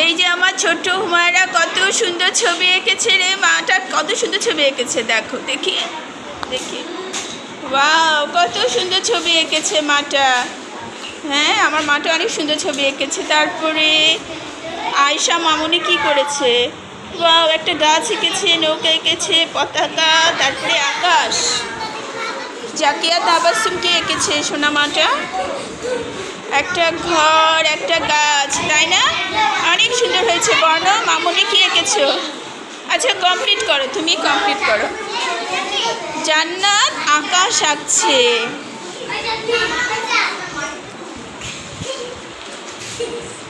এই যে আমার ছোট্ট হুমায়রা কত সুন্দর ছবি এঁকেছে রে, মাটা কত সুন্দর ছবি এঁকেছে, দেখো দেখি দেখি, ওয়াও কত সুন্দর ছবি এঁকেছে মাটা। হ্যাঁ, আমার মাটা অনেক সুন্দর ছবি এঁকেছে। তারপরে আয়শা মামুনি কি করেছে, ওয়াও একটা গাছ এঁকেছে, নৌকা এঁকেছে, পতাকা, তারপরে আকাশ। জাকিয়া তাবাসসুম কি এঁকেছে সোনা মাটা, একটা ঘর, একটা গাছ, তাই না? অনেক সুন্দর হয়েছে। বর্ণ মামুনি কি এঁকেছো? আচ্ছা কমপ্লিট করো, তুমি কমপ্লিট করো। জান্নাত আকাশ আঁকছে।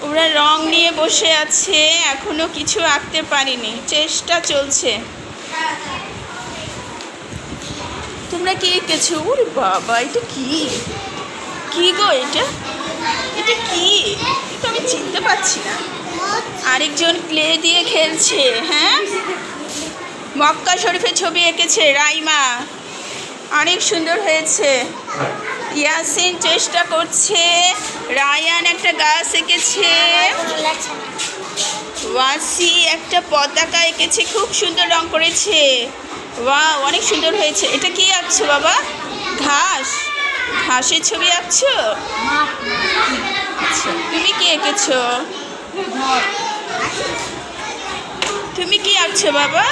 ওরা রং নিয়ে বসে আছে, এখনো কিছু আঁকতে পারিনি, চেষ্টা চলছে। তোমরা কি এঁকেছো? ওরে বাবা, এটা কি কি গো, এটা এটা কি? এটা আমি চিনতে পারছি না। আরেকজন ক্লে দিয়ে খেলছে। হ্যাঁ, মক্কা শরীফের ছবি এঁকেছে রাইমা, অনেক সুন্দর হয়েছে। ইয়াসিন চেষ্টা করছে। রায়ান একটা গাছ এঁকেছে। ওয়াসি একটা পতাকা এঁকেছে, খুব সুন্দর রং করেছে। ওয়াও, অনেক সুন্দর হয়েছে। এটা কি আঁকছো বাবা? ঘাস, ঘাসের ছবি আঁকছো? আচ্ছা, তুমি কি এঁকেছো? তুমি কি আঁকছো বাবা?